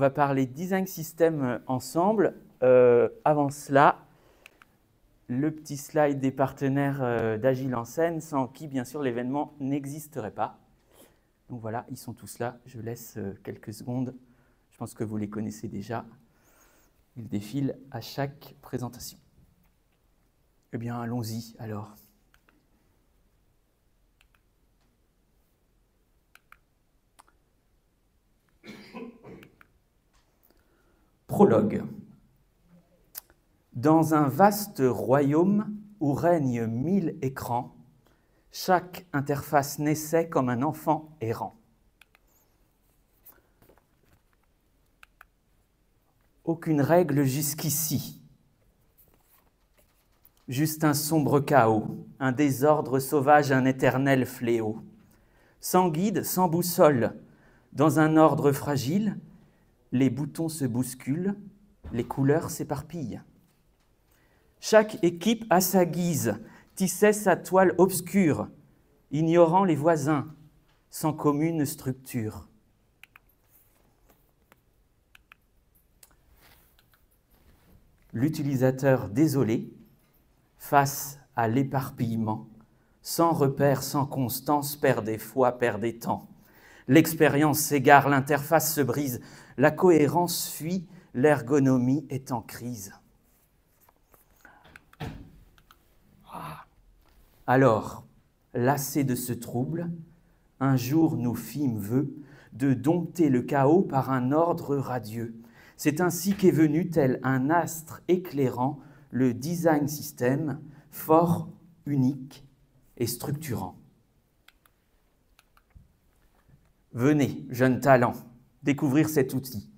va parler design system ensemble. Avant cela, le petit slide des partenaires d'Agile en scène, sans qui, bien sûr, l'événement n'existerait pas. Donc voilà, ils sont tous là. Je laisse quelques secondes. Je pense que vous les connaissez déjà. Ils défilent à chaque présentation. Eh bien, allons-y alors. Prologue. Dans un vaste royaume où règnent 1000 écrans, chaque interface naissait comme un enfant errant. Aucune règle jusqu'ici, juste un sombre chaos, un désordre sauvage, un éternel fléau. Sans guide, sans boussole, dans un ordre fragile, les boutons se bousculent, les couleurs s'éparpillent. Chaque équipe à sa guise tissait sa toile obscure, ignorant les voisins, sans commune structure. L'utilisateur désolé, face à l'éparpillement, sans repère, sans constance, perd des fois, perd des temps. L'expérience s'égare, l'interface se brise, la cohérence fuit, l'ergonomie est en crise. Alors, lassés de ce trouble, un jour nous fîmes vœu de dompter le chaos par un ordre radieux. C'est ainsi qu'est venu, tel un astre éclairant, le design system, fort, unique et structurant. Venez, jeunes talents, découvrir cet outil.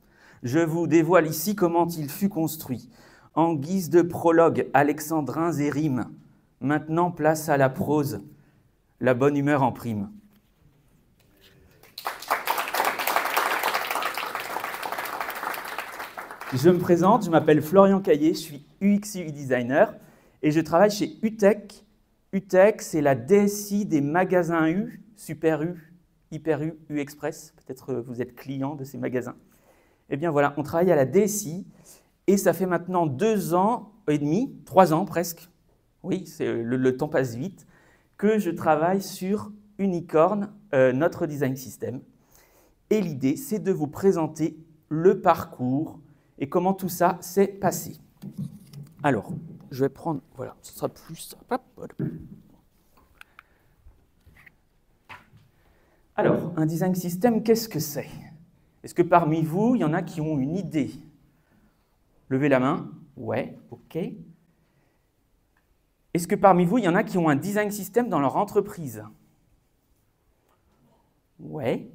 Je vous dévoile ici comment il fut construit. En guise de prologue, alexandrins et rimes. Maintenant, place à la prose. La bonne humeur en prime. Je me présente, je m'appelle Florian Caillé, je suis UX UI designer et je travaille chez UTech. UTech, c'est la DSI des magasins U, Super U, Hyper U, U Express. Peut-être vous êtes client de ces magasins. Eh bien voilà, on travaille à la DSI et ça fait maintenant 2 ans et demi, 3 ans presque, oui, le temps passe vite, que je travaille sur Unicorn, notre design system. Et l'idée, c'est de vous présenter le parcours et comment tout ça s'est passé. Alors, je vais prendre, voilà, ce sera plus simple. Alors, un design system, qu'est-ce que c'est? Est-ce que parmi vous, il y en a qui ont une idée? Levez la main. Ouais, ok. Est-ce que parmi vous, il y en a qui ont un design system dans leur entreprise? Ouais.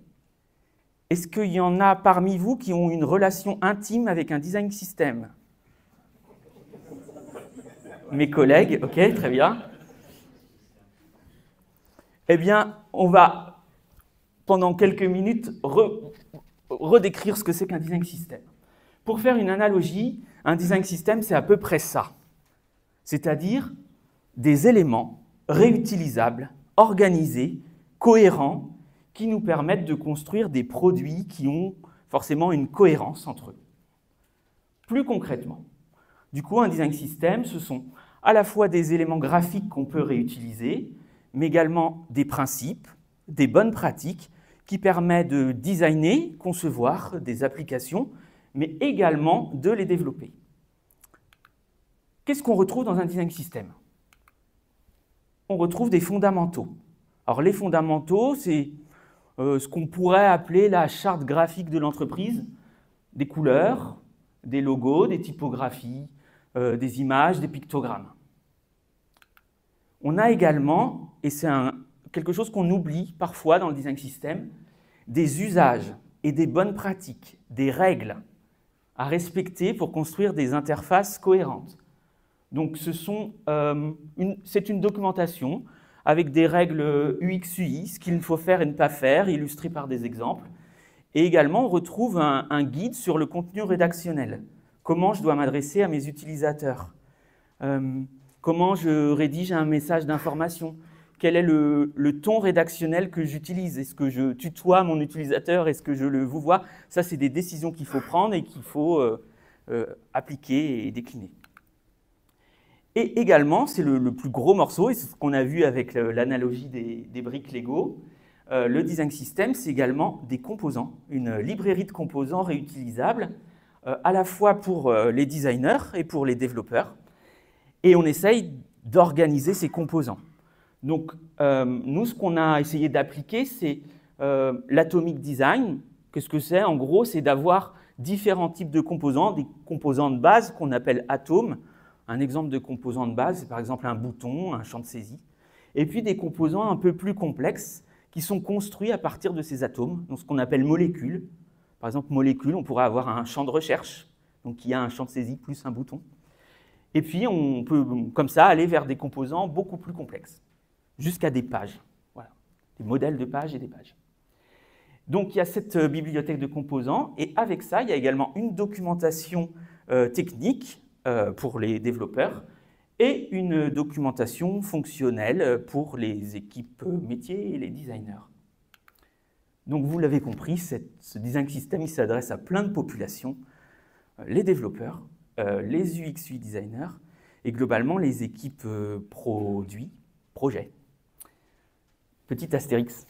Est-ce qu'il y en a parmi vous qui ont une relation intime avec un design system? Mes collègues, ok, très bien. Eh bien, on va, pendant quelques minutes, redécrire ce que c'est qu'un design system. Pour faire une analogie, un design system, c'est à peu près ça. C'est-à-dire des éléments réutilisables, organisés, cohérents, qui nous permettent de construire des produits qui ont forcément une cohérence entre eux. Plus concrètement, du coup, un design system, ce sont à la fois des éléments graphiques qu'on peut réutiliser, mais également des principes, des bonnes pratiques qui permettent de designer, concevoir des applications, mais également de les développer. Qu'est-ce qu'on retrouve dans un design system? On retrouve des fondamentaux. Alors les fondamentaux, c'est ce qu'on pourrait appeler la charte graphique de l'entreprise, des couleurs, des logos, des typographies, des images, des pictogrammes. On a également, et c'est quelque chose qu'on oublie parfois dans le design system, des usages et des bonnes pratiques, des règles à respecter pour construire des interfaces cohérentes. Donc c'est une documentation avec des règles UX/UI, ce qu'il faut faire et ne pas faire, illustrées par des exemples. Et également, on retrouve un guide sur le contenu rédactionnel. Comment je dois m'adresser à mes utilisateurs, comment je rédige un message d'information, quel est le ton rédactionnel que j'utilise. Est-ce que je tutoie mon utilisateur? Est-ce que je le vouvoie? Ça, c'est des décisions qu'il faut prendre et qu'il faut appliquer et décliner. Et également, c'est le plus gros morceau, et c'est ce qu'on a vu avec l'analogie des briques Lego. Le design system, c'est également des composants, une librairie de composants réutilisables, à la fois pour les designers et pour les développeurs. Et on essaye d'organiser ces composants. Donc, nous, ce qu'on a essayé d'appliquer, c'est l'atomic design. Qu'est-ce que c'est? En gros, c'est d'avoir différents types de composants, des composants de base qu'on appelle atomes. Un exemple de composant de base, c'est par exemple un bouton, un champ de saisie. Et puis des composants un peu plus complexes qui sont construits à partir de ces atomes, donc ce qu'on appelle molécules. Par exemple, molécules, on pourrait avoir un champ de recherche, donc qui a un champ de saisie plus un bouton. Et puis, on peut, comme ça, aller vers des composants beaucoup plus complexes, jusqu'à des pages. Voilà, des modèles de pages et des pages. Donc, il y a cette bibliothèque de composants, et avec ça, il y a également une documentation technique pour les développeurs, et une documentation fonctionnelle pour les équipes métiers et les designers. Donc, vous l'avez compris, ce design system, il s'adresse à plein de populations, les développeurs, les UX/UI designers, et globalement les équipes projets. Petit astérix.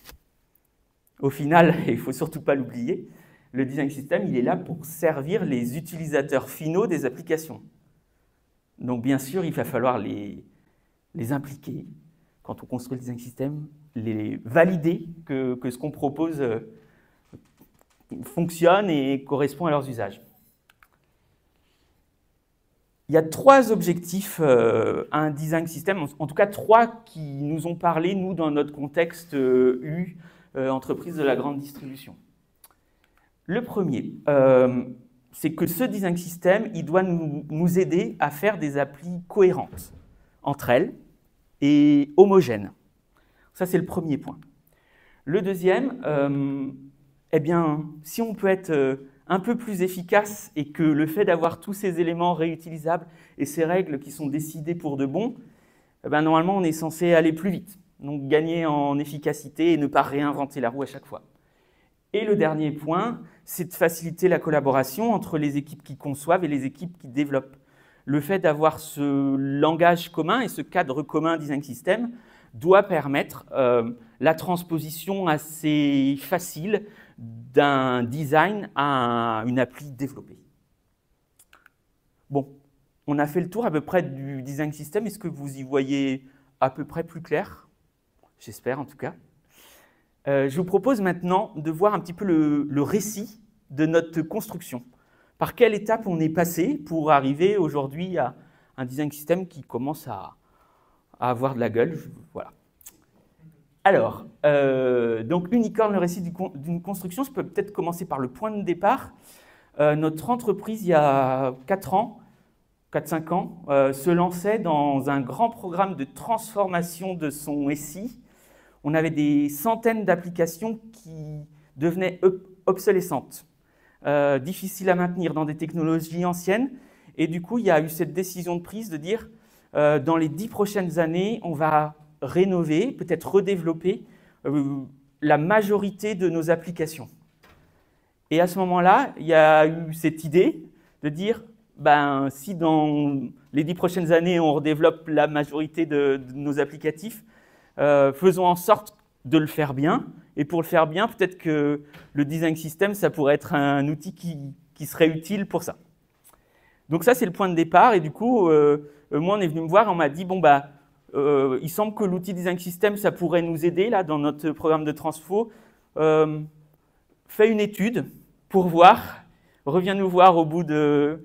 Au final, il ne faut surtout pas l'oublier, le design system, il est là pour servir les utilisateurs finaux des applications. Donc, bien sûr, il va falloir les impliquer quand on construit le design system, les valider que ce qu'on propose fonctionne et correspond à leurs usages. Il y a 3 objectifs à un design system, en tout cas 3 qui nous ont parlé, nous, dans notre contexte entreprise de la grande distribution. Le premier, c'est que ce design system, il doit nous aider à faire des applis cohérentes entre elles et homogènes. Ça, c'est le premier point. Le deuxième, eh bien, si on peut être un peu plus efficace et que le fait d'avoir tous ces éléments réutilisables et ces règles qui sont décidées pour de bon, eh bien, normalement, on est censé aller plus vite, donc gagner en efficacité et ne pas réinventer la roue à chaque fois. Et le dernier point, c'est de faciliter la collaboration entre les équipes qui conçoivent et les équipes qui développent. Le fait d'avoir ce langage commun et ce cadre commun design system doit permettre la transposition assez facile d'un design à une appli développée. Bon, on a fait le tour à peu près du design system. Est-ce que vous y voyez à peu près plus clair? J'espère en tout cas. Je vous propose maintenant de voir un petit peu le récit de notre construction. Par quelle étape on est passé pour arriver aujourd'hui à un design system qui commence à avoir de la gueule. Voilà. Alors, donc Unicorn, le récit d'une construction, je peux peut-être commencer par le point de départ. Notre entreprise, il y a 4 ans, 4-5 ans, se lançait dans un grand programme de transformation de son SI. On avait des centaines d'applications qui devenaient obsolescentes, difficiles à maintenir dans des technologies anciennes. Et du coup, il y a eu cette décision de prise de dire, dans les 10 prochaines années, on va rénover, peut-être redévelopper la majorité de nos applications. Et à ce moment-là, il y a eu cette idée de dire, ben, si dans les 10 prochaines années, on redéveloppe la majorité de nos applicatifs, faisons en sorte de le faire bien. Et pour le faire bien, peut-être que le design system, ça pourrait être un outil qui serait utile pour ça. Donc ça, c'est le point de départ. Et du coup, moi, on est venu me voir et on m'a dit, bon, bah, il semble que l'outil design system, ça pourrait nous aider là, dans notre programme de transfo. Fais une étude pour voir. Reviens nous voir au bout de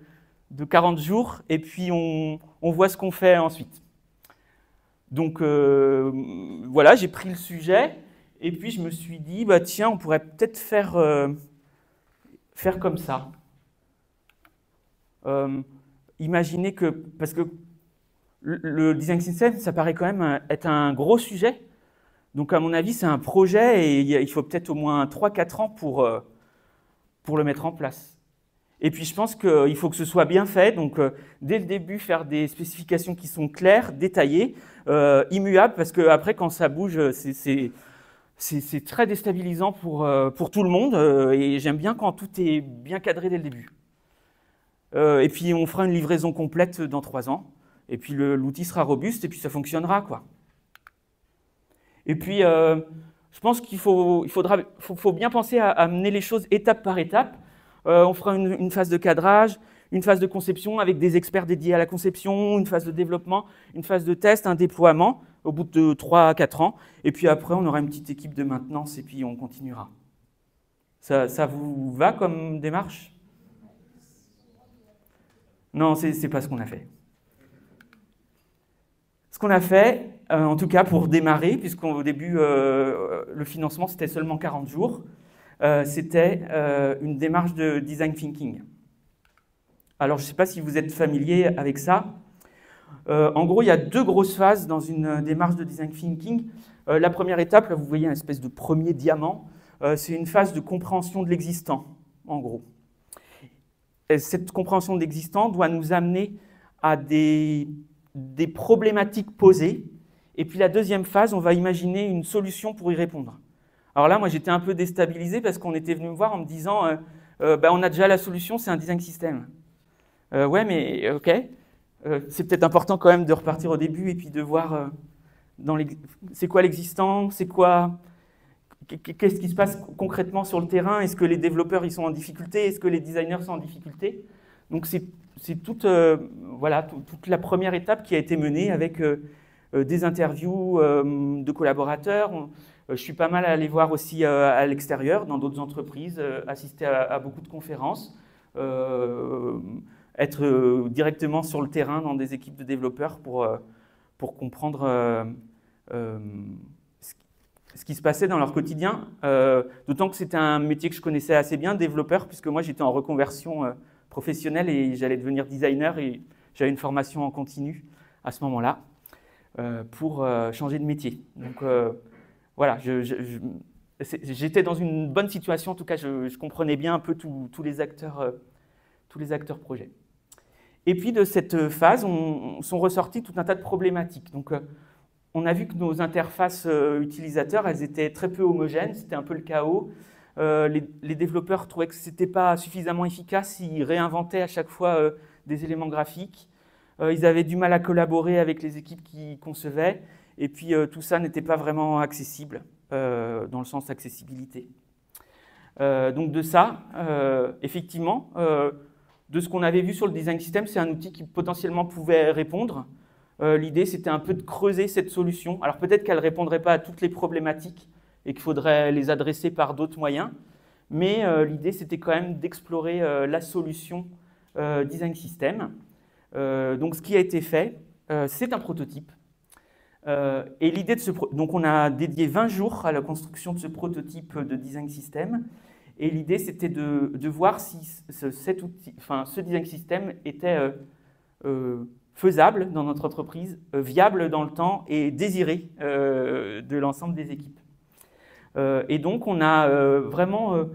40 jours. Et puis, on voit ce qu'on fait ensuite. Donc, voilà, j'ai pris le sujet. Et puis, je me suis dit, bah, tiens, on pourrait peut-être faire comme ça. Imaginez que, parce que le design system, ça paraît quand même être un gros sujet. Donc, à mon avis, c'est un projet et il faut peut-être au moins 3-4 ans pour le mettre en place. Et puis je pense qu'il faut que ce soit bien fait, donc dès le début faire des spécifications qui sont claires, détaillées, immuables, parce qu'après quand ça bouge, c'est très déstabilisant pour tout le monde, et j'aime bien quand tout est bien cadré dès le début. Et puis on fera une livraison complète dans 3 ans, et puis l'outil sera robuste, et puis ça fonctionnera, quoi. Et puis je pense qu'il faut bien penser à mener les choses étape par étape. On fera une phase de cadrage, une phase de conception avec des experts dédiés à la conception, une phase de développement, une phase de test, un déploiement au bout de 3 à 4 ans. Et puis après, on aura une petite équipe de maintenance et puis on continuera. Ça vous va comme démarche? Non, c'est pas ce qu'on a fait. Ce qu'on a fait, en tout cas pour démarrer, puisqu'au début, le financement, c'était seulement 40 jours, c'était une démarche de design thinking. Alors, je ne sais pas si vous êtes familier avec ça. En gros, il y a 2 grosses phases dans une démarche de design thinking. La première étape, là, vous voyez un espèce de premier diamant, c'est une phase de compréhension de l'existant, en gros. Et cette compréhension de l'existant doit nous amener à des problématiques posées. Et puis la deuxième phase, on va imaginer une solution pour y répondre. Alors là, moi, j'étais un peu déstabilisé parce qu'on était venu me voir en me disant on a déjà la solution, c'est un design system. Ouais, mais OK. C'est peut-être important quand même de repartir au début et puis de voir c'est quoi l'existant, qu'est-ce qui se passe concrètement sur le terrain, est-ce que les développeurs ils sont en difficulté, est-ce que les designers sont en difficulté. Donc c'est toute la première étape qui a été menée avec des interviews de collaborateurs. Je suis pas mal allé voir aussi à l'extérieur, dans d'autres entreprises, assister à beaucoup de conférences, être directement sur le terrain dans des équipes de développeurs pour comprendre ce qui se passait dans leur quotidien. D'autant que c'était un métier que je connaissais assez bien, développeur, puisque moi j'étais en reconversion professionnelle et j'allais devenir designer et j'avais une formation en continu à ce moment-là pour changer de métier. Donc voilà, j'étais dans une bonne situation, en tout cas je comprenais bien un peu tous les acteurs projets. Et puis de cette phase, sont ressorties tout un tas de problématiques. Donc on a vu que nos interfaces utilisateurs, elles étaient très peu homogènes, c'était un peu le chaos. Les développeurs trouvaient que ce n'était pas suffisamment efficace, ils réinventaient à chaque fois des éléments graphiques. Ils avaient du mal à collaborer avec les équipes qui concevaient. Et puis tout ça n'était pas vraiment accessible, dans le sens accessibilité. Donc de ça, effectivement, de ce qu'on avait vu sur le design system, c'est un outil qui potentiellement pouvait répondre. L'idée, c'était un peu de creuser cette solution. Alors peut-être qu'elle ne répondrait pas à toutes les problématiques et qu'il faudrait les adresser par d'autres moyens, mais l'idée, c'était quand même d'explorer la solution design system. Donc ce qui a été fait, c'est un prototype. Et l'idée de donc on a dédié 20 jours à la construction de ce prototype de design system. Et l'idée, c'était de voir si ce design system était faisable dans notre entreprise, viable dans le temps et désiré de l'ensemble des équipes. Et donc, on a vraiment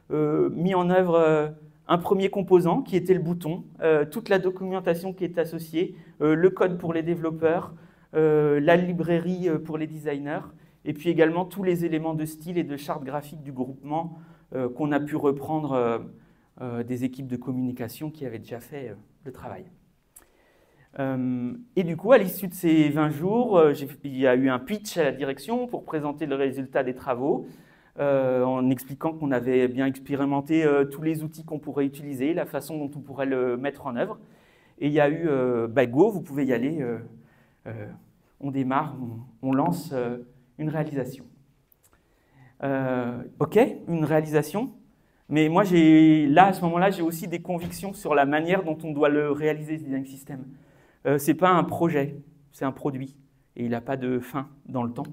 mis en œuvre un premier composant qui était le bouton, toute la documentation qui est associée, le code pour les développeurs, la librairie pour les designers, et puis également tous les éléments de style et de charte graphique du groupement qu'on a pu reprendre des équipes de communication qui avaient déjà fait le travail. Et du coup, à l'issue de ces 20 jours, il y a eu un pitch à la direction pour présenter le résultat des travaux, en expliquant qu'on avait bien expérimenté tous les outils qu'on pourrait utiliser, la façon dont on pourrait le mettre en œuvre. Et il y a eu go, vous pouvez y aller, on démarre, on lance une réalisation. OK, une réalisation, mais moi, à ce moment-là, j'ai aussi des convictions sur la manière dont on doit le réaliser, ce design system. Ce n'est pas un projet, c'est un produit, et il n'a pas de fin dans le temps.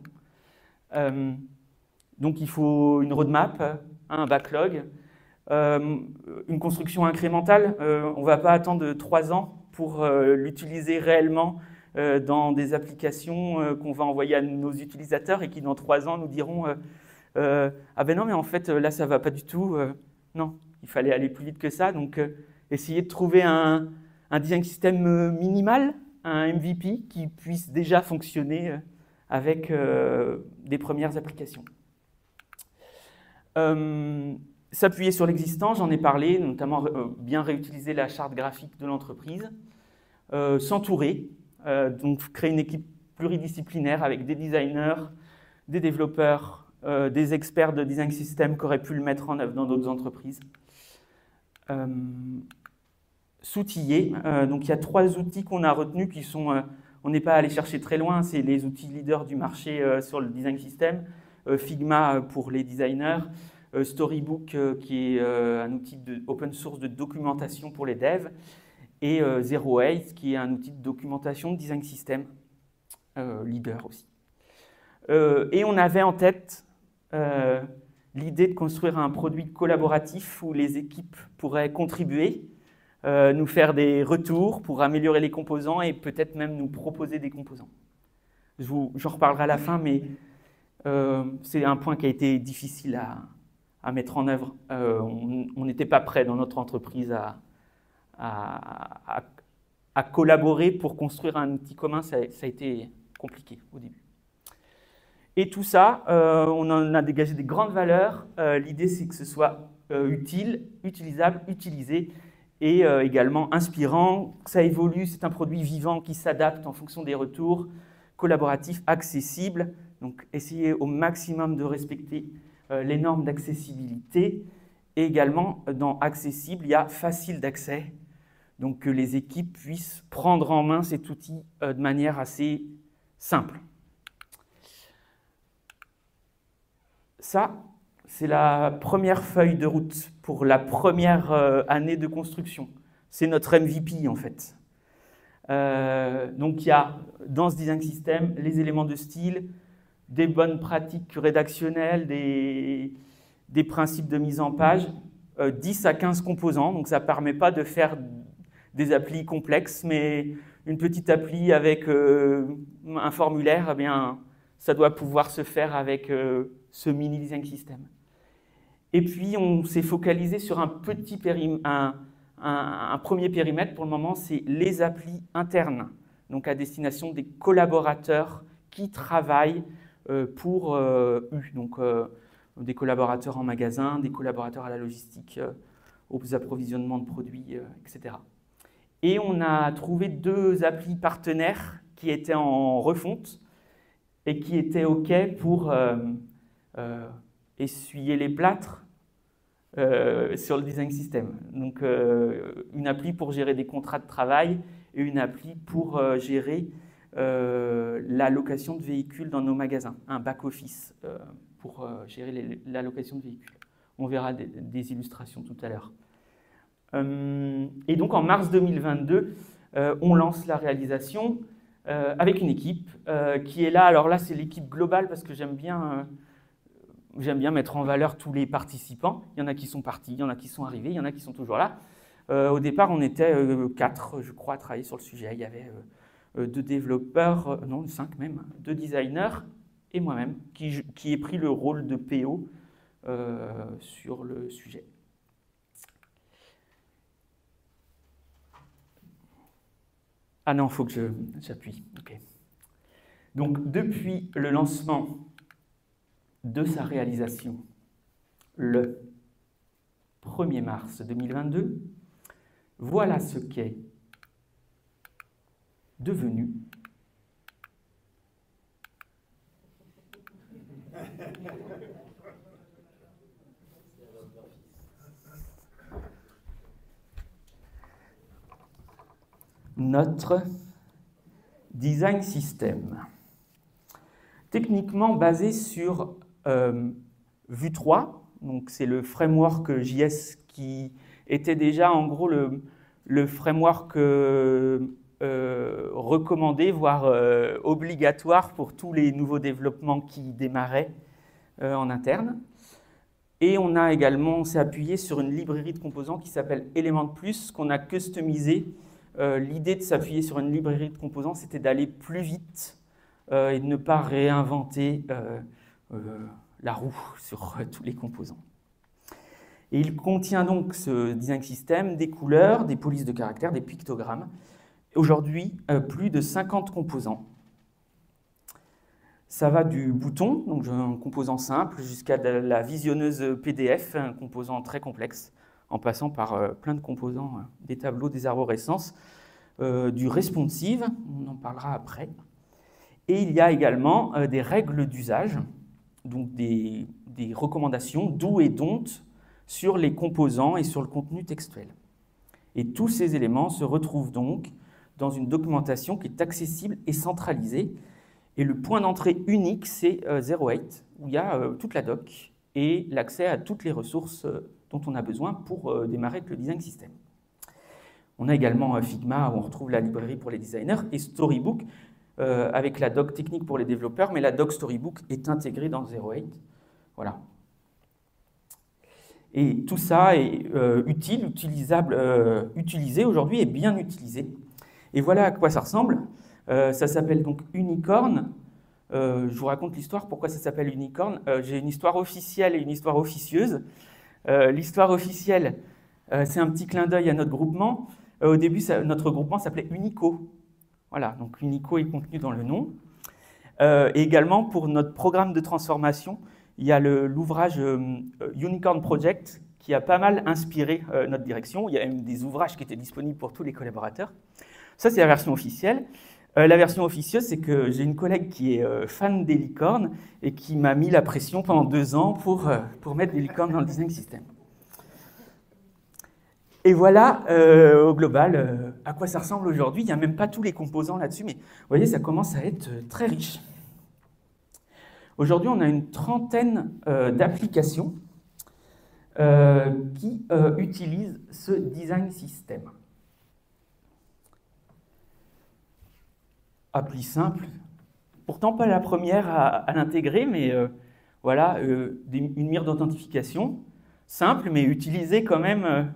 Donc, il faut une roadmap, un backlog, une construction incrémentale. On ne va pas attendre 3 ans pour l'utiliser réellement dans des applications qu'on va envoyer à nos utilisateurs et qui, dans 3 ans, nous diront ah ben non, mais en fait, là, ça ne va pas du tout. Non, il fallait aller plus vite que ça. Donc, essayer de trouver un design system minimal, un MVP qui puisse déjà fonctionner avec des premières applications. S'appuyer sur l'existant, j'en ai parlé, notamment bien réutiliser la charte graphique de l'entreprise. S'entourer, donc créer une équipe pluridisciplinaire avec des designers, des développeurs, des experts de design system qui auraient pu le mettre en œuvre dans d'autres entreprises. S'outiller, donc il y a 3 outils qu'on a retenus qui sont, on n'est pas allé chercher très loin, c'est les outils leaders du marché sur le design system, Figma pour les designers, Storybook qui est un outil open source de documentation pour les devs, et 08 qui est un outil de documentation de design system, leader aussi. Et on avait en tête l'idée de construire un produit collaboratif où les équipes pourraient contribuer, nous faire des retours pour améliorer les composants et peut-être même nous proposer des composants. J'en reparlerai à la fin, mais c'est un point qui a été difficile à mettre en œuvre. On n'était pas prêt dans notre entreprise à collaborer pour construire un outil commun. Ça a été compliqué au début. Et tout ça, on en a dégagé des grandes valeurs. L'idée, c'est que ce soit utile, utilisable, utilisé et également inspirant. Que ça évolue, c'est un produit vivant qui s'adapte en fonction des retours, collaboratif, accessible. Donc, essayer au maximum de respecter les normes d'accessibilité. Et également, dans accessible, il y a facile d'accès. Donc, que les équipes puissent prendre en main cet outil de manière assez simple. Ça, c'est la première feuille de route pour la première année de construction. C'est notre MVP, en fait. Donc, il y a dans ce design system les éléments de style, des bonnes pratiques rédactionnelles, des principes de mise en page, 10 à 15 composants. Donc, ça ne permet pas de faire des applis complexes, mais une petite appli avec un formulaire, eh bien, ça doit pouvoir se faire avec ce mini design system. Et puis, on s'est focalisé sur un premier périmètre pour le moment, c'est les applis internes, donc à destination des collaborateurs qui travaillent pour donc des collaborateurs en magasin, des collaborateurs à la logistique, aux approvisionnements de produits, etc. Et on a trouvé 2 applis partenaires qui étaient en refonte et qui étaient OK pour essuyer les plâtres sur le design system. Donc, une appli pour gérer des contrats de travail et une appli pour gérer la location de véhicules dans nos magasins, un back-office pour gérer la location de véhicules. On verra des illustrations tout à l'heure. Et donc, en mars 2022, on lance la réalisation avec une équipe qui est là. Alors là, c'est l'équipe globale parce que j'aime bien mettre en valeur tous les participants. Il y en a qui sont partis, il y en a qui sont arrivés, il y en a qui sont toujours là. Au départ, on était 4, je crois, à travailler sur le sujet. Il y avait 2 développeurs, non, 5 même, 2 designers et moi-même qui ai pris le rôle de PO sur le sujet. Ah non, il faut que j'appuie. Okay. Donc, depuis le lancement de sa réalisation, le 1er mars 2022, voilà ce qu'est devenu notre design system. Techniquement basé sur Vue 3, donc c'est le framework JS qui était déjà en gros le framework recommandé, voire obligatoire pour tous les nouveaux développements qui démarraient en interne. Et on s'est appuyé sur une librairie de composants qui s'appelle Element Plus, qu'on a customisé. L'idée de s'appuyer sur une librairie de composants, c'était d'aller plus vite et de ne pas réinventer la roue sur tous les composants. Et il contient donc, ce design system, des couleurs, des polices de caractères, des pictogrammes. Aujourd'hui, plus de 50 composants. Ça va du bouton, donc un composant simple, jusqu'à la visionneuse PDF, un composant très complexe, en passant par plein de composants, des tableaux, des arborescences, du responsive, on en parlera après. Et il y a également des règles d'usage, donc des recommandations do et don't sur les composants et sur le contenu textuel. Et tous ces éléments se retrouvent donc dans une documentation qui est accessible et centralisée. Et le point d'entrée unique, c'est 08, où il y a toute la doc et l'accès à toutes les ressources dont on a besoin pour démarrer avec le design system. On a également Figma, où on retrouve la librairie pour les designers, et Storybook, avec la doc technique pour les développeurs, mais la doc Storybook est intégrée dans 08. Voilà. Et tout ça est utilisé aujourd'hui et bien utilisé. Et voilà à quoi ça ressemble. Ça s'appelle donc Unicorn. Je vous raconte l'histoire, pourquoi ça s'appelle Unicorn. J'ai une histoire officielle et une histoire officieuse. L'histoire officielle, c'est un petit clin d'œil à notre groupement. Au début, notre groupement s'appelait Unico. Voilà, donc Unico est contenu dans le nom. Et également, pour notre programme de transformation, il y a l'ouvrage Unicorn Project qui a pas mal inspiré notre direction. Il y a même des ouvrages qui étaient disponibles pour tous les collaborateurs. Ça, c'est la version officielle. La version officieuse, c'est que j'ai une collègue qui est fan des licornes et qui m'a mis la pression pendant 2 ans pour mettre des licornes dans le design system. Et voilà, au global, à quoi ça ressemble aujourd'hui. Il n'y a même pas tous les composants là-dessus, mais vous voyez, ça commence à être très riche. Aujourd'hui, on a une trentaine d'applications qui utilisent ce design system. Appli simple, pourtant pas la première à l'intégrer, mais voilà, une mire d'authentification simple, mais utilisée quand même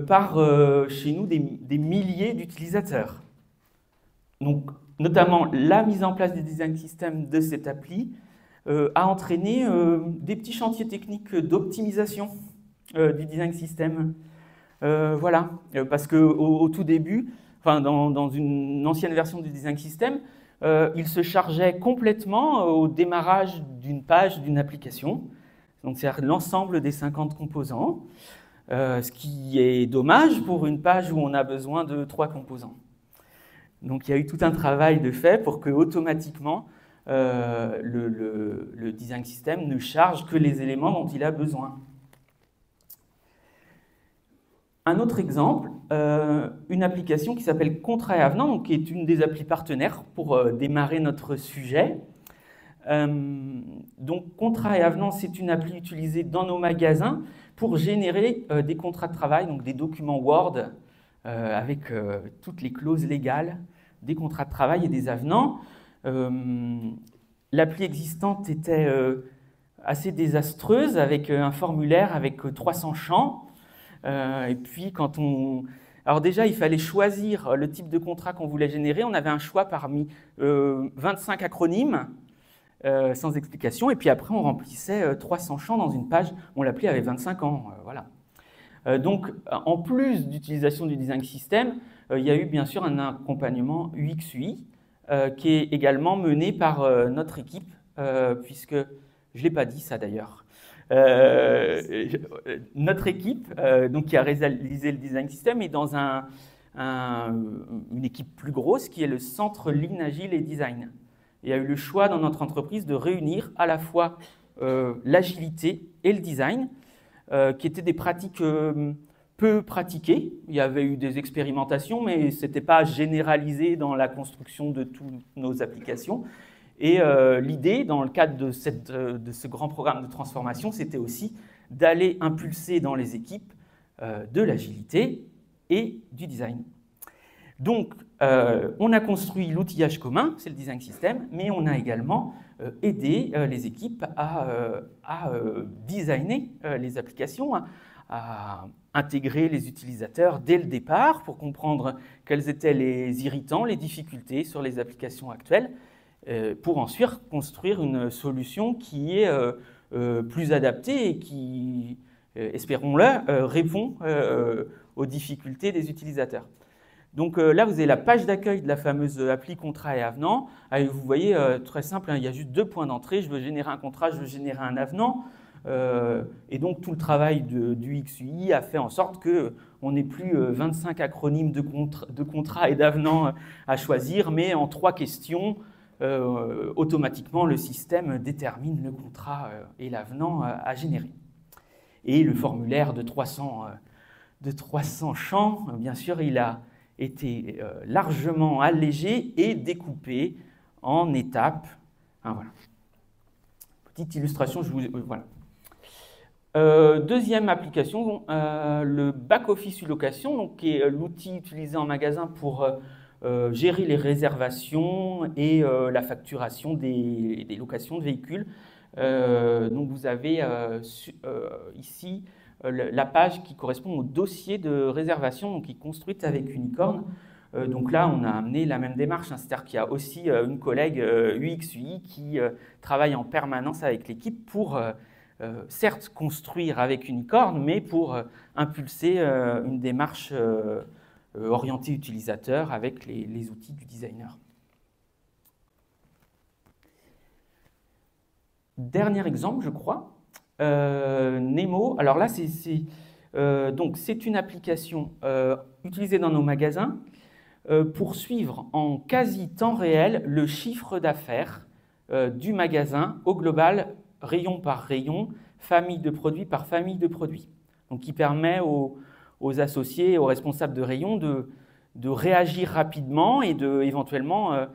par, chez nous, des milliers d'utilisateurs. Donc, notamment, la mise en place du design system de cette appli a entraîné des petits chantiers techniques d'optimisation du design system. Voilà, parce qu'au tout début, enfin, dans une ancienne version du design system, il se chargeait complètement au démarrage d'une page, d'une application. Donc, c'est l'ensemble des 50 composants, ce qui est dommage pour une page où on a besoin de 3 composants. Donc, il y a eu tout un travail de fait pour que, automatiquement, le design system ne charge que les éléments dont il a besoin. Un autre exemple, une application qui s'appelle Contrat et Avenant, donc qui est une des applis partenaires pour démarrer notre sujet. Donc, Contrat et Avenant, c'est une appli utilisée dans nos magasins pour générer des contrats de travail, donc des documents Word avec toutes les clauses légales, des contrats de travail et des avenants. L'appli existante était assez désastreuse, avec un formulaire avec 300 champs. Et puis, alors déjà, il fallait choisir le type de contrat qu'on voulait générer. On avait un choix parmi 25 acronymes, sans explication. Et puis après, on remplissait 300 champs dans une page. L'appli avait 25 ans. Voilà. Donc, en plus d'utilisation du design system, il y a eu bien sûr un accompagnement UX/UI qui est également mené par notre équipe, puisque, je ne l'ai pas dit ça d'ailleurs, notre équipe donc, qui a réalisé le design system est dans une équipe plus grosse qui est le Centre Lean Agile et Design. Il y a eu le choix dans notre entreprise de réunir à la fois l'agilité et le design, qui étaient des pratiques peu pratiquées. Il y avait eu des expérimentations, mais ce n'était pas généralisé dans la construction de toutes nos applications. Et l'idée, dans le cadre de ce grand programme de transformation, c'était aussi d'aller impulser dans les équipes de l'agilité et du design. Donc, on a construit l'outillage commun, c'est le design system, mais on a également aidé les équipes à designer les applications, à intégrer les utilisateurs dès le départ pour comprendre quels étaient les irritants, les difficultés sur les applications actuelles, pour ensuite construire une solution qui est plus adaptée et qui espérons-le, répond aux difficultés des utilisateurs. Donc là, vous avez la page d'accueil de la fameuse appli contrat et avenant. Vous voyez, très simple, hein, il y a juste 2 points d'entrée. Je veux générer un contrat, je veux générer un avenant. Et donc, tout le travail du XUI a fait en sorte qu'on n'ait plus 25 acronymes de contrats et d'avenants à choisir, mais en 3 questions, automatiquement, le système détermine le contrat et l'avenant à générer. Et le formulaire de 300 champs, bien sûr, il a été largement allégé et découpé en étapes. Hein, voilà. Petite illustration, voilà. Deuxième application, le back-office location, donc, qui est l'outil utilisé en magasin pour gérer les réservations et la facturation des locations de véhicules. Donc vous avez ici la page qui correspond au dossier de réservation, donc qui est construite avec Unicorn. Donc là, on a amené la même démarche, hein, c'est-à-dire qu'il y a aussi une collègue UX/UI qui travaille en permanence avec l'équipe pour certes construire avec Unicorn, mais pour impulser une démarche orientée utilisateur avec les outils du designer. Dernier exemple, je crois, Nemo. Alors là, c'est une application utilisée dans nos magasins pour suivre en quasi temps réel le chiffre d'affaires du magasin au global, rayon par rayon, famille de produits par famille de produits. Donc, qui permet aux associés, aux responsables de rayon de réagir rapidement et éventuellement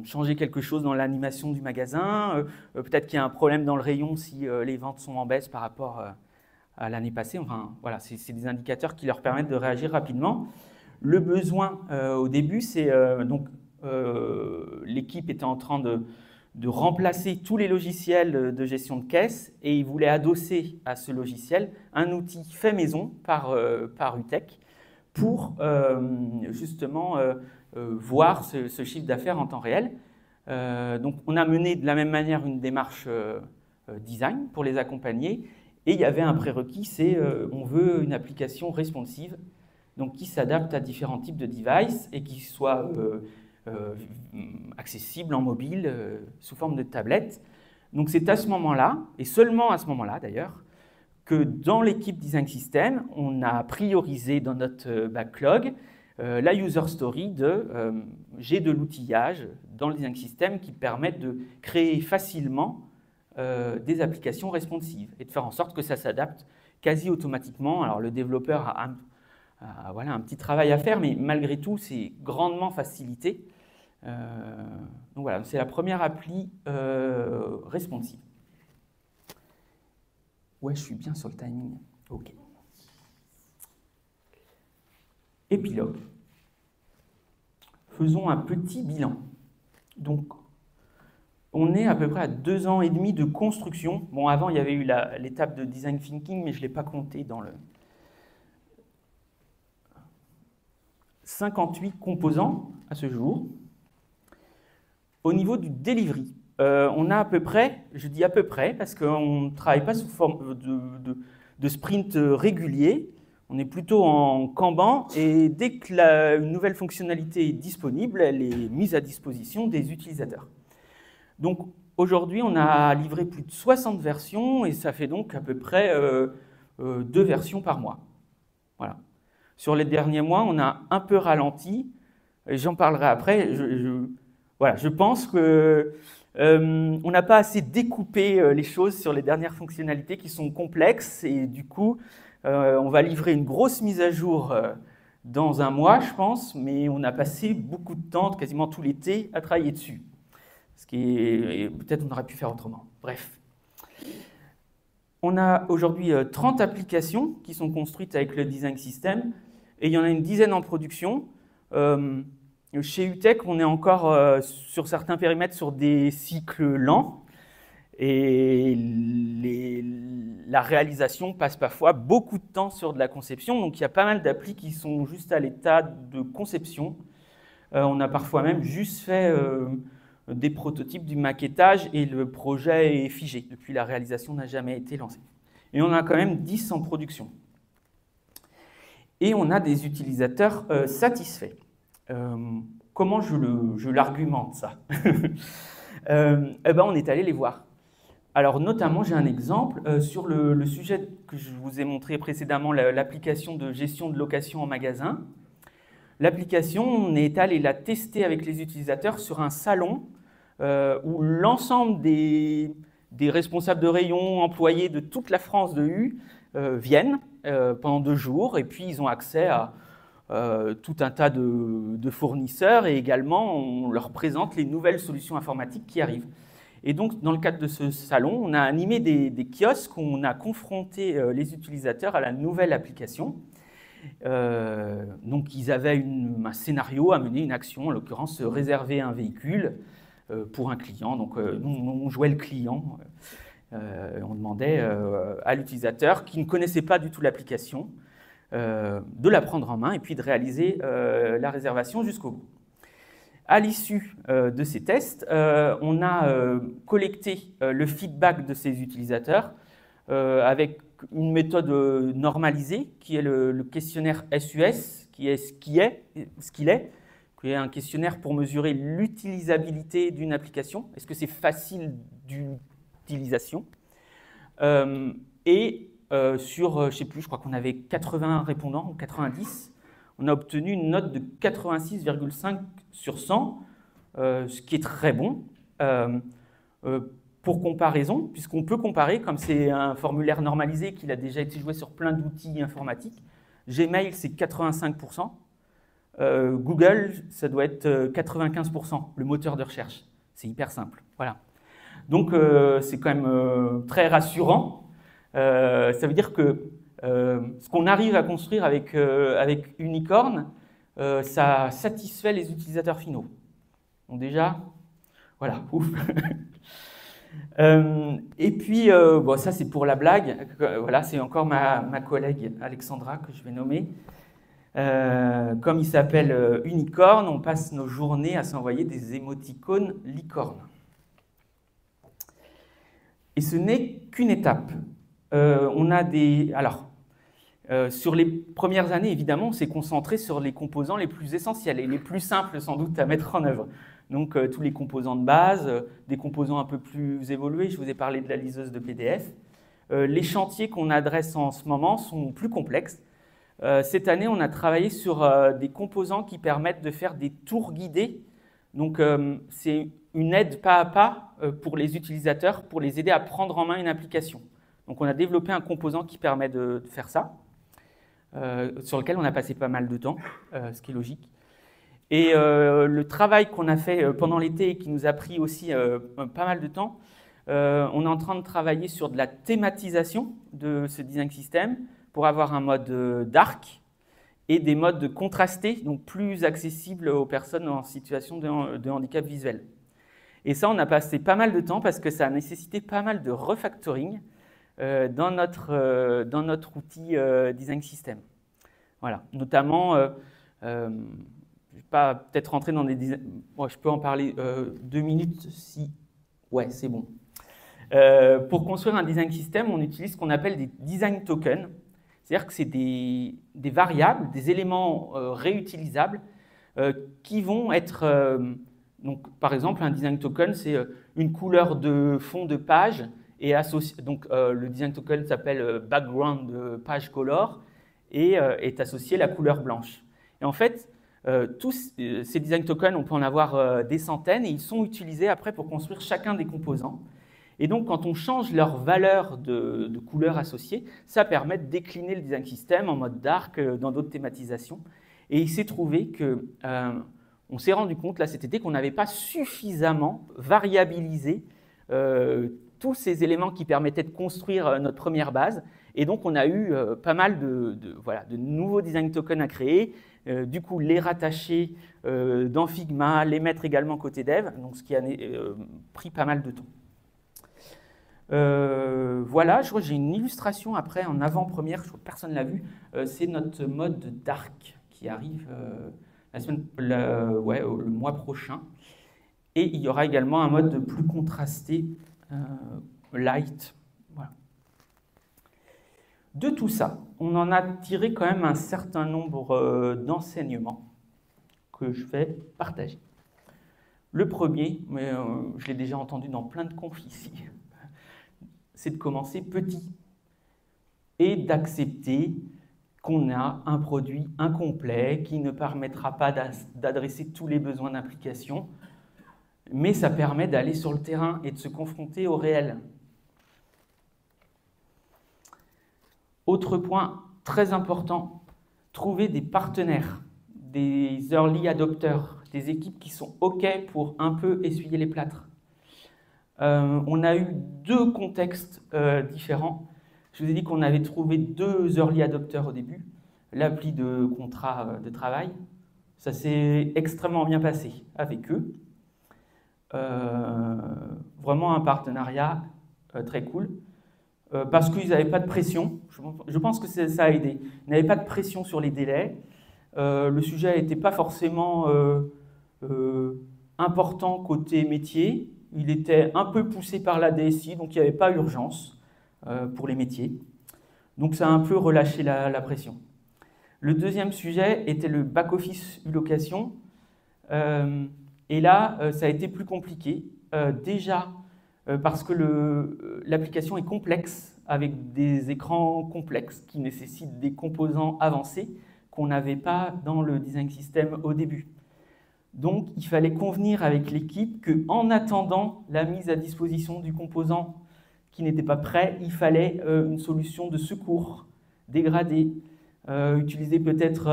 changer quelque chose dans l'animation du magasin. Peut-être qu'il y a un problème dans le rayon si les ventes sont en baisse par rapport à l'année passée. Enfin, voilà, c'est des indicateurs qui leur permettent de réagir rapidement. Le besoin au début, c'est l'équipe était en train de remplacer tous les logiciels de gestion de caisse et ils voulaient adosser à ce logiciel un outil fait maison par UTech pour justement voir ce chiffre d'affaires en temps réel. Donc on a mené de la même manière une démarche design pour les accompagner et il y avait un prérequis, c'est on veut une application responsive, donc qui s'adapte à différents types de devices et qui soit accessible en mobile sous forme de tablette. Donc c'est à ce moment-là, et seulement à ce moment-là d'ailleurs, que dans l'équipe Design System, on a priorisé dans notre backlog la user story j'ai de l'outillage dans le Design System qui permettent de créer facilement des applications responsives et de faire en sorte que ça s'adapte quasi automatiquement. Alors le développeur a voilà, un petit travail à faire, mais malgré tout, c'est grandement facilité. Donc voilà, c'est la première appli responsive. Ouais, je suis bien sur le timing. OK. Épilogue. Faisons un petit bilan. Donc, on est à peu près à 2 ans et demi de construction. Bon, avant, il y avait eu l'étape de design thinking, mais je ne l'ai pas compté dans le... 58 composants à ce jour. Au niveau du delivery, on a à peu près, je dis à peu près, parce qu'on ne travaille pas sous forme de sprint régulier, on est plutôt en Kanban, et dès que une nouvelle fonctionnalité est disponible, elle est mise à disposition des utilisateurs. Donc aujourd'hui, on a livré plus de 60 versions, et ça fait donc à peu près 2 versions par mois. Voilà. Sur les derniers mois, on a un peu ralenti, et j'en parlerai après. Voilà, je pense que on n'a pas assez découpé les choses sur les dernières fonctionnalités qui sont complexes, et du coup, on va livrer une grosse mise à jour dans un mois, je pense, mais on a passé beaucoup de temps, quasiment tout l'été, à travailler dessus. Ce qui est, peut-être on aurait pu faire autrement. Bref. On a aujourd'hui 30 applications qui sont construites avec le Design System, et il y en a une dizaine en production. Chez UTech, on est encore sur certains périmètres sur des cycles lents, et la réalisation passe parfois beaucoup de temps sur de la conception. Donc il y a pas mal d'applis qui sont juste à l'état de conception. On a parfois même juste fait des prototypes, du maquettage, et le projet est figé. Depuis, la réalisation n'a jamais été lancée. Et on en a quand même 10 en production. Et on a des utilisateurs satisfaits. Comment je l'argumente, ça? Eh ben, on est allé les voir. Alors, notamment, j'ai un exemple sur le sujet que je vous ai montré précédemment, l'application de gestion de location en magasin. L'application, on est allé la tester avec les utilisateurs sur un salon où l'ensemble des responsables de rayon, employés de toute la France de U, viennent pendant 2 jours, et puis ils ont accès à tout un tas de fournisseurs, et également on leur présente les nouvelles solutions informatiques qui arrivent. Et donc, dans le cadre de ce salon, on a animé des kiosques où on a confronté les utilisateurs à la nouvelle application. Donc, ils avaient un scénario à mener, une action, en l'occurrence, réserver un véhicule pour un client. Donc, on jouait le client. On demandait à l'utilisateur, qui ne connaissait pas du tout l'application, de la prendre en main et puis de réaliser la réservation jusqu'au bout. À l'issue de ces tests, on a collecté le feedback de ces utilisateurs avec une méthode normalisée qui est le questionnaire SUS, qui est ce qui est un questionnaire pour mesurer l'utilisabilité d'une application. Est-ce que c'est facile d'utilisation? Sur, je ne sais plus, je crois qu'on avait 80 répondants, ou 90. On a obtenu une note de 86,5 sur 100, ce qui est très bon. Pour comparaison, puisqu'on peut comparer, comme c'est un formulaire normalisé qu'il a déjà été joué sur plein d'outils informatiques, Gmail, c'est 85%. Google, ça doit être 95%, le moteur de recherche. C'est hyper simple. Voilà. Donc, c'est quand même très rassurant. Ça veut dire que ce qu'on arrive à construire avec Unicorn, ça satisfait les utilisateurs finaux. Donc déjà, voilà, ouf. Et puis, bon, ça c'est pour la blague. Voilà, c'est encore ma collègue Alexandra que je vais nommer. Comme il s'appelle Unicorn, on passe nos journées à s'envoyer des émoticônes licorne. Et ce n'est qu'une étape. On a des... Alors, sur les premières années, évidemment, on s'est concentré sur les composants les plus essentiels et les plus simples, sans doute, à mettre en œuvre. Donc, tous les composants de base, des composants un peu plus évolués. Je vous ai parlé de la liseuse de PDF. Les chantiers qu'on adresse en ce moment sont plus complexes. Cette année, on a travaillé sur des composants qui permettent de faire des tours guidés. Donc, c'est une aide pas à pas pour les utilisateurs, pour les aider à prendre en main une application. Donc, on a développé un composant qui permet de faire ça, sur lequel on a passé pas mal de temps, ce qui est logique. Et le travail qu'on a fait pendant l'été et qui nous a pris aussi pas mal de temps, on est en train de travailler sur de la thématisation de ce design system pour avoir un mode dark et des modes contrastés, donc plus accessibles aux personnes en situation de handicap visuel. Et ça, on a passé pas mal de temps parce que ça a nécessité pas mal de refactoring dans notre outil design system. Voilà, notamment, je ne vais pas peut-être rentrer dans des design... Bon, je peux en parler 2 minutes si... Ouais, c'est bon. Pour construire un design system, on utilise ce qu'on appelle des design tokens. C'est-à-dire que c'est des variables, des éléments réutilisables qui vont être... donc, par exemple, un design token, c'est une couleur de fond de page et associé... Donc, le design token s'appelle background page color et est associé à la couleur blanche. Et en fait, tous ces design tokens, on peut en avoir des centaines et ils sont utilisés après pour construire chacun des composants. Et donc, quand on change leur valeur de couleur associée, ça permet de décliner le design system en mode dark dans d'autres thématisations. Et il s'est trouvé que on s'est rendu compte là cet été qu'on n'avait pas suffisamment variabilisé tous ces éléments qui permettaient de construire notre première base. Et donc, on a eu pas mal de nouveaux design tokens à créer. Du coup, les rattacher dans Figma, les mettre également côté dev, donc ce qui a pris pas mal de temps. Voilà, je crois que j'ai une illustration après en avant-première, je crois que personne ne l'a vu. C'est notre mode dark qui arrive le mois prochain. Et il y aura également un mode plus contrasté, light. Voilà. De tout ça, on en a tiré quand même un certain nombre d'enseignements que je vais partager. Le premier, mais je l'ai déjà entendu dans plein de confs ici, c'est de commencer petit et d'accepter qu'on a un produit incomplet qui ne permettra pas d'adresser tous les besoins d'application, mais ça permet d'aller sur le terrain et de se confronter au réel. Autre point très important, trouver des partenaires, des early adopters, des équipes qui sont OK pour un peu essuyer les plâtres. On a eu deux contextes différents. Je vous ai dit qu'on avait trouvé 2 early adopters au début, l'appli de contrat de travail. Ça s'est extrêmement bien passé avec eux. Vraiment un partenariat très cool. Parce qu'ils n'avaient pas de pression. Je pense que ça a aidé. Ils n'avaient pas de pression sur les délais. Le sujet n'était pas forcément important côté métier. Il était un peu poussé par la DSI, donc il n'y avait pas urgence pour les métiers. Donc ça a un peu relâché la pression. Le deuxième sujet était le back-office location. Et là, ça a été plus compliqué. Déjà, parce que l'application est complexe, avec des écrans complexes qui nécessitent des composants avancés qu'on n'avait pas dans le design system au début. Donc, il fallait convenir avec l'équipe qu'en attendant la mise à disposition du composant qui n'était pas prêt, il fallait une solution de secours dégradée. Utiliser peut-être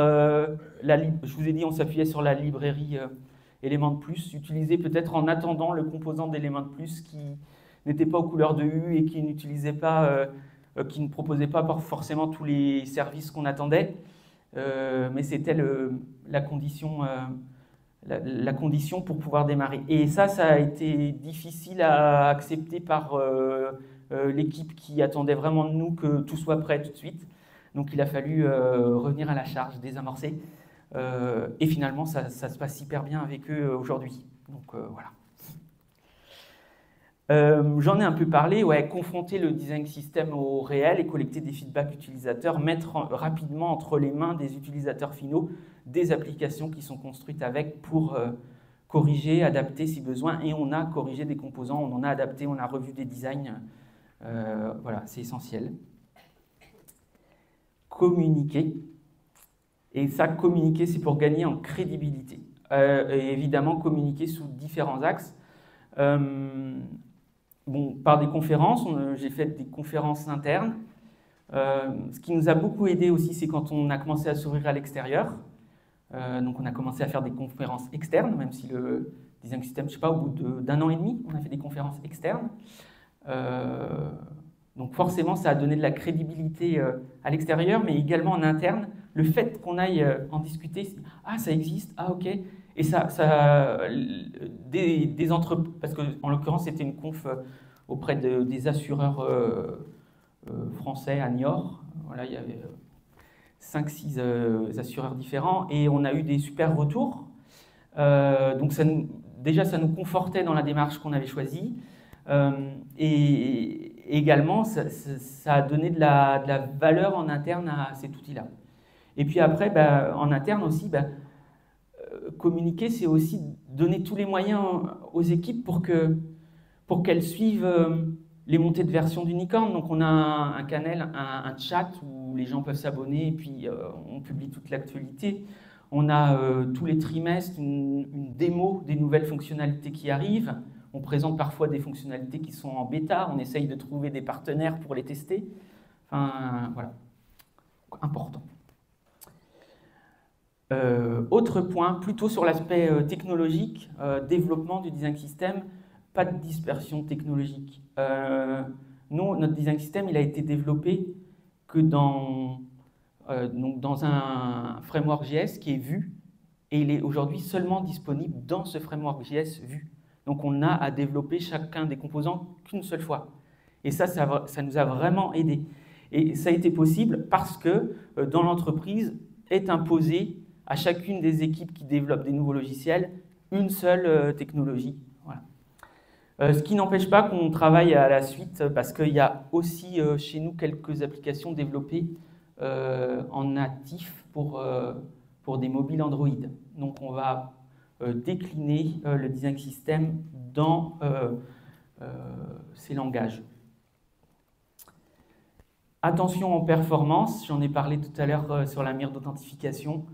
je vous ai dit, on s'appuyait sur la librairie Element de Plus, utiliser peut-être en attendant le composant d'Element de Plus qui n'était pas aux couleurs de U et qui n'utilisait pas, qui ne proposait pas forcément tous les services qu'on attendait, mais c'était la condition pour pouvoir démarrer. Et ça a été difficile à accepter par l'équipe qui attendait vraiment de nous que tout soit prêt tout de suite. Donc il a fallu revenir à la charge, désamorcer. Et finalement, ça se passe hyper bien avec eux aujourd'hui. Donc voilà. J'en ai un peu parlé, confronter le design system au réel et collecter des feedbacks utilisateurs, mettre rapidement entre les mains des utilisateurs finaux des applications qui sont construites avec pour corriger, adapter si besoin. Et on a corrigé des composants, on en a adapté, on a revu des designs. Voilà, c'est essentiel. Communiquer. Et ça, communiquer, c'est pour gagner en crédibilité. Et évidemment, communiquer sous différents axes. Par des conférences, j'ai fait des conférences internes. Ce qui nous a beaucoup aidé aussi, c'est quand on a commencé à s'ouvrir à l'extérieur. Donc on a commencé à faire des conférences externes, même si le design system, je ne sais pas, au bout d'1 an et demi, on a fait des conférences externes. Donc forcément, ça a donné de la crédibilité à l'extérieur, mais également en interne. Le fait qu'on aille en discuter, ça existe, ok. Et des entreprises, parce qu'en l'occurrence, c'était une conf auprès des assureurs français à Niort. Voilà, il y avait 5-6 assureurs différents et on a eu des super retours. Donc déjà, ça nous confortait dans la démarche qu'on avait choisie. Et également, ça a donné de la valeur en interne à cet outil-là. Et puis après, en interne aussi, communiquer, c'est aussi donner tous les moyens aux équipes pour qu'elles suivent les montées de version d'Unicorn. Donc on a un canal, un chat où les gens peuvent s'abonner et puis on publie toute l'actualité. On a tous les trimestres une démo des nouvelles fonctionnalités qui arrivent. On présente parfois des fonctionnalités qui sont en bêta. On essaye de trouver des partenaires pour les tester. Enfin, voilà. Important. Autre point, plutôt sur l'aspect technologique, développement du design system, pas de dispersion technologique. Nous, notre design system, il a été développé que dans un framework JS qui est Vue, et il est aujourd'hui seulement disponible dans ce framework JS Vue. Donc on a à développer chacun des composants qu'une seule fois. Et ça nous a vraiment aidé. Et ça a été possible parce que dans l'entreprise est imposé à chacune des équipes qui développent des nouveaux logiciels une seule technologie. Voilà. Ce qui n'empêche pas qu'on travaille à la suite, parce qu'il y a aussi chez nous quelques applications développées en natif pour des mobiles Android. Donc on va décliner le design system dans ces langages. Attention en performance, j'en ai parlé tout à l'heure sur la mire d'authentification.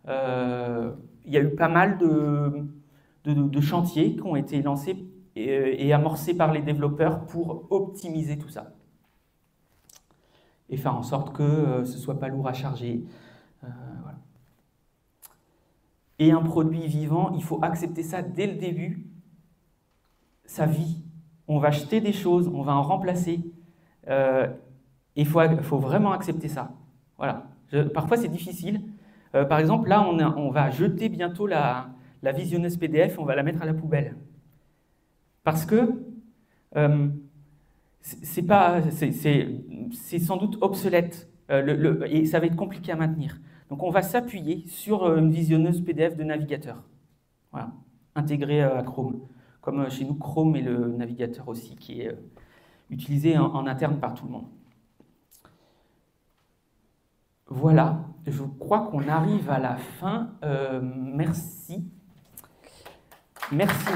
Il y a eu pas mal de chantiers qui ont été lancés et amorcés par les développeurs pour optimiser tout ça. Et faire en sorte que ce ne soit pas lourd à charger. Voilà. Et un produit vivant, il faut accepter ça dès le début. Ça vit. On va acheter des choses, on va en remplacer. Il faut vraiment accepter ça. Voilà. Parfois, c'est difficile. Par exemple, là, on va jeter bientôt la visionneuse PDF, on va la mettre à la poubelle. Parce que c'est sans doute obsolète et ça va être compliqué à maintenir. Donc, on va s'appuyer sur une visionneuse PDF de navigateur. Voilà. Intégrée à Chrome. Comme chez nous, Chrome est le navigateur aussi qui est utilisé en interne par tout le monde. Voilà, je crois qu'on arrive à la fin. Merci. Merci.